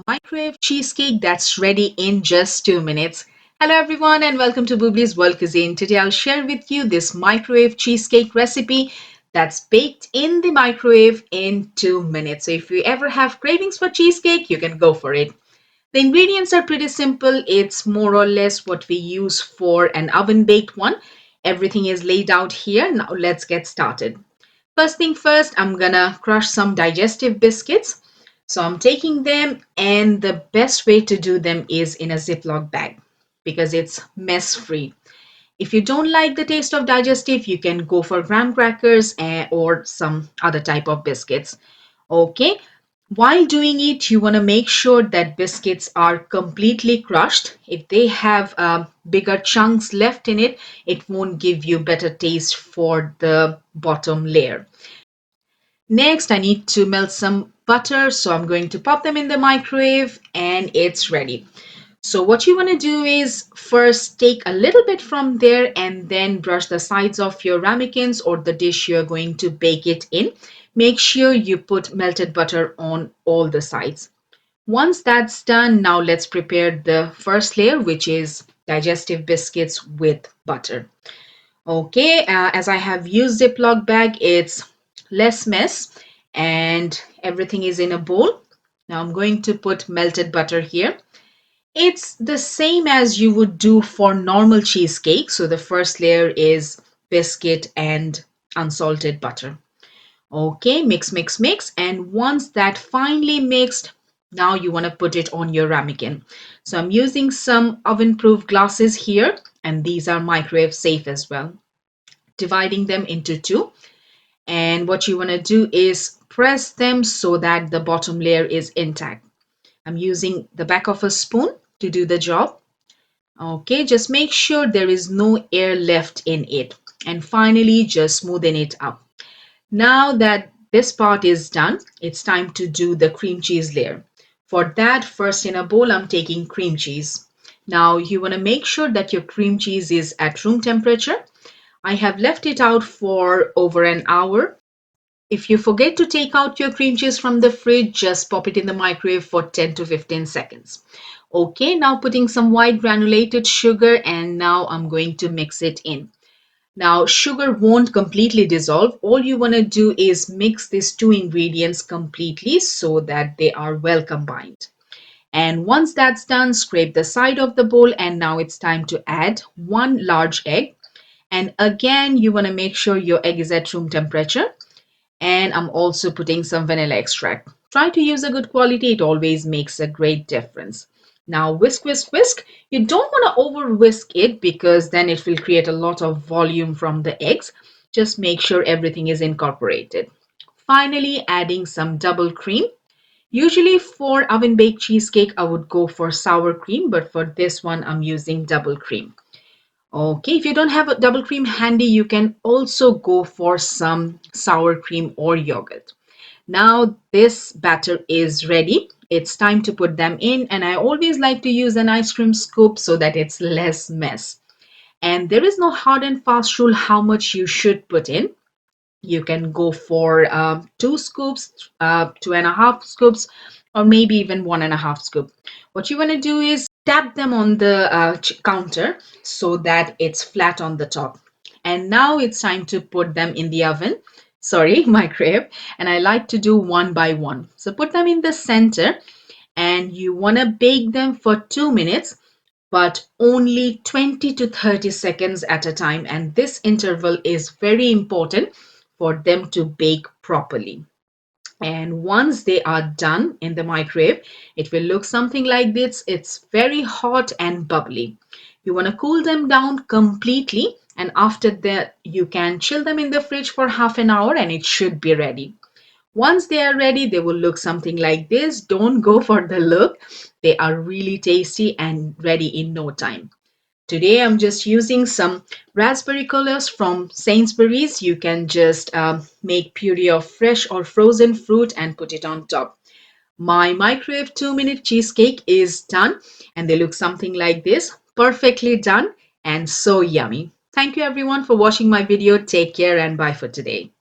microwave cheesecake that's ready in just 2 minutes. Hello, everyone, and welcome to Boobly's World Cuisine. Today, I'll share with you this microwave cheesecake recipe that's baked in the microwave in 2 minutes. So, if you ever have cravings for cheesecake, you can go for it. The ingredients are pretty simple. It's more or less what we use for an oven baked one. Everything is laid out here. Now, let's get started. First thing first, I'm gonna crush some digestive biscuits. So I'm taking them, and the best way to do them is in a Ziploc bag because it's mess free. If you don't like the taste of digestive, you can go for graham crackers or some other type of biscuits. Okay. While doing it, you want to make sure that biscuits are completely crushed. If they have bigger chunks left in it, it won't give you better taste for the bottom layer. Next, I need to melt some butter, so I'm going to pop them in the microwave and it's ready. So what you want to do is first take a little bit from there and then brush the sides of your ramekins or the dish you're going to bake it in. Make sure you put melted butter on all the sides. Once that's done, now let's prepare the first layer, which is digestive biscuits with butter. Okay, as I have used Ziploc bag, it's less mess and everything is in a bowl. Now I'm going to put melted butter here. It's the same as you would do for normal cheesecake. So the first layer is biscuit and unsalted butter. Okay, mix, mix, mix. And once that finely mixed, now you want to put it on your ramekin. So I'm using some oven-proof glasses here, and these are microwave safe as well. Dividing them into two. And what you want to do is press them so that the bottom layer is intact. I'm using the back of a spoon to do the job. Okay, just make sure there is no air left in it. And finally, just smoothen it up. Now that this part is done, it's time to do the cream cheese layer. For that, first in a bowl, I'm taking cream cheese. Now, you want to make sure that your cream cheese is at room temperature. I have left it out for over an hour. If you forget to take out your cream cheese from the fridge, just pop it in the microwave for 10 to 15 seconds. Okay, now putting some white granulated sugar, and now I'm going to mix it in. Now, sugar won't completely dissolve. All you want to do is mix these two ingredients completely so that they are well combined. And once that's done, scrape the side of the bowl, and now it's time to add one large egg. And again, you want to make sure your egg is at room temperature. And I'm also putting some vanilla extract. Try to use a good quality, it always makes a great difference. Now whisk, whisk, whisk. You don't want to over whisk it because then it will create a lot of volume from the eggs. Just make sure everything is incorporated. Finally, adding some double cream. Usually for oven baked cheesecake, I would go for sour cream, but for this one, I'm using double cream. Okay, if you don't have a double cream handy, you can also go for some sour cream or yogurt. Now this batter is ready. It's time to put them in, and I always like to use an ice cream scoop so that it's less mess. And there is no hard and fast rule how much you should put in. You can go for 2 scoops, 2.5 scoops, or maybe even 1.5 scoop. What you want to do is tap them on the counter so that it's flat on the top. And now it's time to put them in the oven. Sorry, microwave. And I like to do one by one. So put them in the center, and you want to bake them for 2 minutes, but only 20 to 30 seconds at a time. And this interval is very important for them to bake properly. And once they are done in the microwave, it will look something like this. It's very hot and bubbly. You want to cool them down completely, and after that, you can chill them in the fridge for half an hour and it should be ready. Once they are ready, they will look something like this. Don't go for the look. They are really tasty and ready in no time. Today I'm just using some raspberry colors from Sainsbury's. You can just make puree of fresh or frozen fruit and put it on top. My microwave 2-minute cheesecake is done, and they look something like this. Perfectly done and so yummy. Thank you everyone for watching my video. Take care and bye for today.